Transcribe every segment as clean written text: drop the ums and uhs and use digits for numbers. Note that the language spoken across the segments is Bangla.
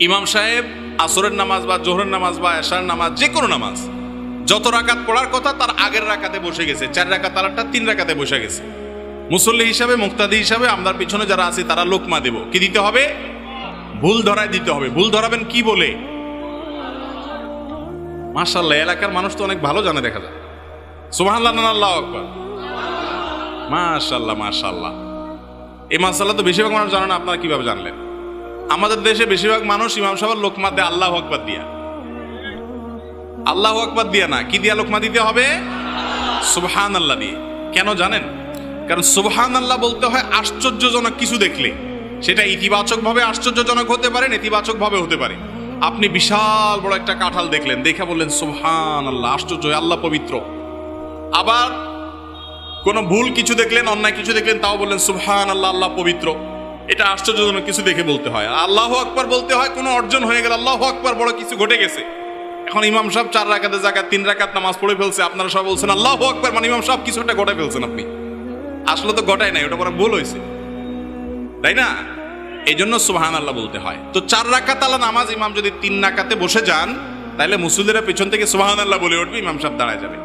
ইমাম সাহেব আসরের নামাজ বা জোহরের নামাজ বা এশার নামাজ যে কোনো নামাজ যত রাকাত পড়ার কথা তার আগের রাকাতে বসে গেছে, 4 রাকাত আলাদা 3 রাকাতে বসে গেছে। মুসল্লি হিসাবে, মুক্তাদি হিসাবে আমরা পিছনে যারা আছি তারা লোকমা দেব। কি দিতে হবে? ভুল ধরায় দিতে হবে। ভুল ধরাবেন কি বলে? মাশাআল্লাহ, এলাকার মানুষ তো অনেক ভালো জানে, দেখা যায়। সুবহানাল্লাহ, আল্লাহু আকবার, মাশাআল্লাহ মাশাআল্লাহ। এই মাশাআল্লাহ তো বেশিরভাগ মানুষ জানে না, আপনারা কিভাবে জানলেন? আমাদের দেশে বেশিরভাগ মানুষ ইমাম সাহেবের লোকমা দেয় আল্লাহু আকবার দিয়া। আল্লাহু আকবার দিয়া না, কি দিয়া লোকমা দিতে হবে? সুবহানাল্লাহ দিয়ে। কেন জানেন? কারণ সুবহানাল্লাহ বলতে হয় আশ্চর্যজনক কিছু দেখলে। সেটা ইতিবাচক ভাবে আশ্চর্যজনক হতে পারে, নেতিবাচক ভাবে হতে পারে। আপনি বিশাল বড় একটা কাঁঠাল দেখলেন, দেখে বললেন সুবহানাল্লাহ, আশ্চর্য, আল্লাহ পবিত্র। আবার কোন ভুল কিছু দেখলেন, অন্যায় কিছু দেখলেন, তাও বললেন সুবহানাল্লাহ, আল্লাহ পবিত্র। এটা আশ্চর্যজনক কিছু দেখে বলতে হয়। আল্লাহু আকবার বলতে হয় কোনো অর্জন হয়ে গেল, আল্লাহু আকবার, বড় কিছু ঘটে গেছে। এখন ইমাম সাহেব 4 রাকাতের জায়গায় 3 রাকাত নামাজ পড়ে ফেলছে, আপনারা সব বলছেন আল্লাহু আকবার, মানে ইমাম সাহেব কিছু একটা ঘটে ফেলছেন। আপনি আসলে তো ঘটায় নাই, ওটা বড় ভুল হয়েছে, তাই না? এই জন্য সুবহানাল্লাহ বলতে হয়। তো 4 রাকাত আলা নামাজ ইমাম যদি 3 রাকাতে বসে যান, তাহলে মুসল্লিরা পেছন থেকে সুবহানাল্লাহ বলে উঠবে, ইমাম সাহেব দাঁড়ায় যাবে।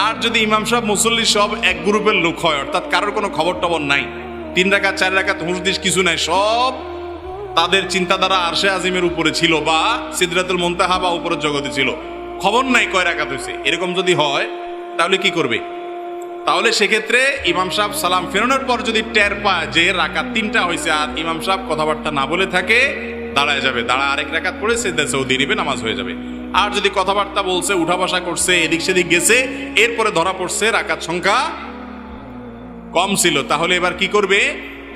আর যদি ইমাম সাহেব মুসল্লি সব এক গ্রুপের লোক হয়, অর্থাৎ কারোর কোনো খবর টবর নাই, 3 রাকাত 4 রাকাত হুঁশদিশ কিছু নাই, সব তাদের চিন্তাধারা আরশে আজিমের উপরে ছিল বা সিদরাতুল মুনতাহা বা উপরের জগতে ছিল, খবর নাই কয় রাকাত হয়েছে, এরকম যদি হয় তাহলে কি করবে? তাহলে সেক্ষেত্রে ইমাম সাহেব সালাম ফেরানোর পর যদি টের পায় যে রাকাত 3টা হয়েছে আর ইমাম সাহেব কথাবার্তা না বলে থাকে, দাঁড়ায় যাবে, দাঁড়া আরেক রাকাত পড়ে সিজদা সৌদি নিবে, নামাজ হয়ে যাবে। আর যদি কথাবার্তা বলছে, উঠা বসা করছে, এদিক সেদিক গেছে, এরপরে ধরা পড়ছে রাকাত সংখ্যা কম ছিল, তাহলে এবার কি করবে?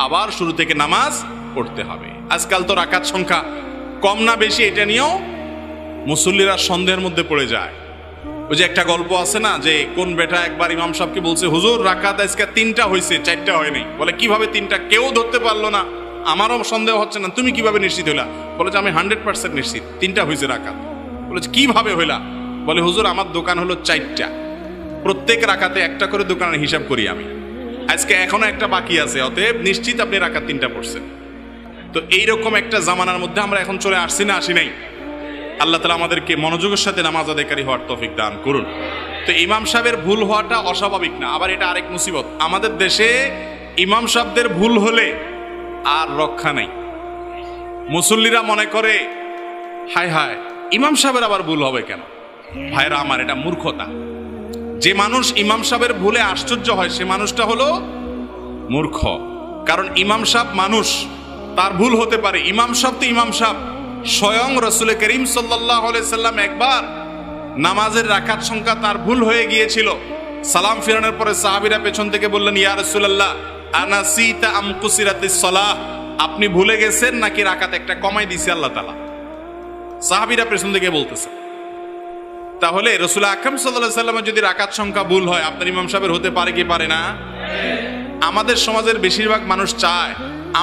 আবার শুরু থেকে নামাজ পড়তে হবে। আজকাল তো রাকাত সংখ্যা কম না বেশি এটা নিয়েও মুসল্লিরা সন্দেহের মধ্যে পড়ে যায়। ওই যে একটা গল্প আছে না, যে কোন বেটা একবার ইমাম সাহেবকে বলছে, হুজুর রাকাত আজকে 3টা হয়েছে, 4টা হয়নি। বলে কিভাবে 3টা? কেউ ধরতে পারলো না, আমারও সন্দেহ হচ্ছে না, তুমি কিভাবে নিশ্চিত হইলা? বলে যে আমি 100% নিশ্চিত 3টা হয়েছে রাকাত। বলে কিভাবে হইলা? বলে হুজুর আমার দোকান হলো 4টা, প্রত্যেক রাকাতে একটা করে দোকানের হিসাব করি আমি, আজকে এখনো একটা বাকি আছে, অতএব নিশ্চিত আপনি রাকাত 3টা পড়ছেন। তো এইরকম একটা জামানার মধ্যে আমরা এখন চলে আসছি না আসি নাই? আল্লাহ তাআলা আমাদেরকে মনোযোগের সাথে নামাজ আদায়কারী হওয়ার তৌফিক দান করুন। তো ইমাম সাহেবের ভুল হওয়াটা অস্বাভাবিক না। আবার এটা আরেক মুসিবত, আমাদের দেশে ইমাম সাহেবদের ভুল হলে আর রক্ষা নেই। মুসল্লিরা মনে করে হায় হায় ইমাম সাহেবের আবার ভুল হবে কেন? ভাইরা আমার, এটা মূর্খতা। যে মানুষ ইমাম সাহেবের ভুলে আশ্চর্য হয় সে মানুষটা হলো মূর্খ। কারণ ইমাম সাহেব মানুষ, তার ভুল হতে পারে। ইমাম সাহেব তো ইমাম সাহেব। স্বয়ং রাসূল করিম সাল্লাল্লাহু আলাইহি সাল্লাম একবার নামাজের রাকাত সংখ্যা তার ভুল হয়ে গিয়েছিল। সালাম ফিরানোর পরে সাহাবীরা পেছন থেকে বললেন, ইয়া রাসূলুল্লাহ আনাসিতা আম কুসিরাতিস সালাহ, আপনি ভুলে গেছেন নাকি রাকাত একটা কমাই দিয়েছে আল্লাহ তাআলা? সাহাবীরা পেছন থেকে বলতেছে। তাহলে রাসূল আকরাম সাল্লাল্লাহু আলাইহি সাল্লামের যদি রাকাত সংখ্যা ভুল হয়, আপনার ইমাম সাহেবের হতে পারে কি পারে না? আমাদের সমাজের বেশিরভাগ মানুষ চায়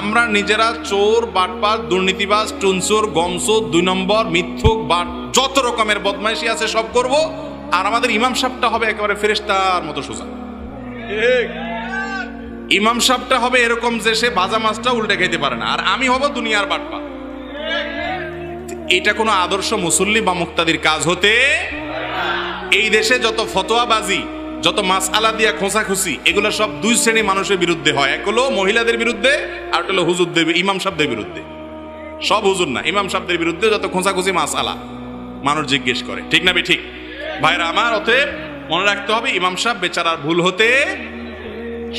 আমরা নিজেরা চোর, বাটপার, দুর্নীতিবাজ, টুনচোর, গমচোর, 2 নম্বর, মিথ্যুক, বাট, যত রকমের বদমাইশি আছে সব করব, আর আমাদের ইমাম সাহেবটা হবে একেবারে ফেরেশতার মতো সোজা। ইমাম সাহেবটা হবে এরকম যে সে ভাজা মাছটা উল্টে খেতে পারে না, আর আমি হব দুনিয়ার বাটপা। এটা কোনো আদর্শ মুসল্লি বা মুক্তাদির কাজ হতে। এই দেশে যত ফতোয়াবাজি, যত মাসআলা দিয়া খোঁচাখুচি, এগুলো সব 2 শ্রেণী মানুষের বিরুদ্ধে হয়। এক হলো মহিলাদের বিরুদ্ধে, আর একটা হলো হুজুরদের, ইমাম সাহেবদের বিরুদ্ধে। সব হুজুর না, ইমাম সাহেবদের বিরুদ্ধে যত খোঁচাখুচি মাসআলা মানুষ জিজ্ঞেস করে, ঠিক না ঠিক? ভাইরা আমার, অতএব মনে রাখতে হবে ইমাম সাহেব বেচারার ভুল হতে,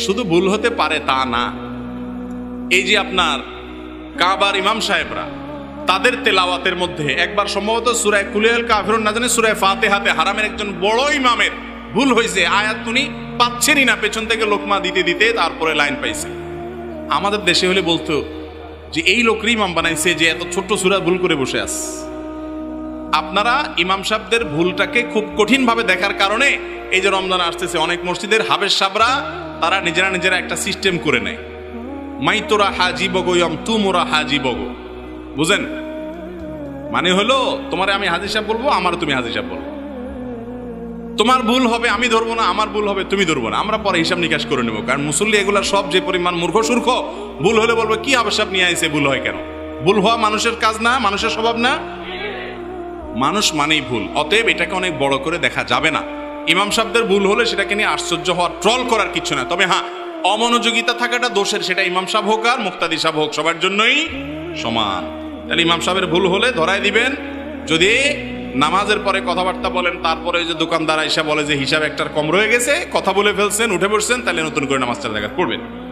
শুধু ভুল হতে পারে তা না। এই যে আপনার কাবার ইমাম সাহেবরা, তাদের তেলাওয়াতের মধ্যে একবার সম্ভবত সূরা কুলিয়াল কাফিরুন না জানি সূরা ফাতিহাতে হারামের একজন বড় ইমামের ভুল হয়েছে, আয়াত উনি পাচ্ছেনই না, পেছন থেকে লোকমা দিতে দিতে তারপরে লাইন পাইছে। আমাদের দেশে হলে বলতো যে এই লোকরই ইমাম বানাইছে যে এত ছোট্ট সূরা ভুল করে বসে আছে। আপনারা ইমাম সাহেবদের ভুলটাকে খুব কঠিন ভাবে দেখার কারণে এই যে রমজান আসতেছে, অনেক মসজিদের হাবেজ সাহেবরা তারা নিজেরা একটা সিস্টেম করে নেয়, মাই তোরা হাজি বগো ইয়ম তুমরা হাজি বগো। বুঝেন? মানে হলো তোমারে আমি হাজি সাহেব বলবো, আমার তুমি হাজি সাহেব বলবো। তোমার ভুল হবে আমি ধরবো না, আমার ভুল হবে তুমি ধরবো না, আমরা পরে হিসাব নিকাশ করে নেবো। কারণ মুসল্লি এগুলা সব যে পরিমাণ মূর্খ সুর্খ, ভুল হলে বলবো কি হাবেজ সাহেব নিয়ে আইছে, ভুল হয় কেন? ভুল হওয়া মানুষের কাজ না, মানুষের স্বভাব না। মানুষ মানেই ভুল, অতএব এটাকে অনেক বড় করে দেখা যাবে না। ইমাম সাহেবদের ভুল হলে সেটাকে নিয়ে আশ্চর্য হওয়ার, ট্রল করার কিছু না। তবে হ্যাঁ, অমনোযোগিতা থাকাটা দোষের, সেটা ইমাম সাহেব হোক আর মুক্তাদি সাহেব হোক, সবার জন্যই সমান। তাহলে ইমাম সাহেবের ভুল হলে ধরায় দিবেন। যদি নামাজের পরে কথাবার্তা বলেন, তারপরে যে দোকানদার এসে বলে যে হিসাব একটার কম রয়ে গেছে, কথা বলে ফেলছেন, উঠে পড়ছেন, তাহলে নতুন করে নামাজ চার জায়গা পড়বেন।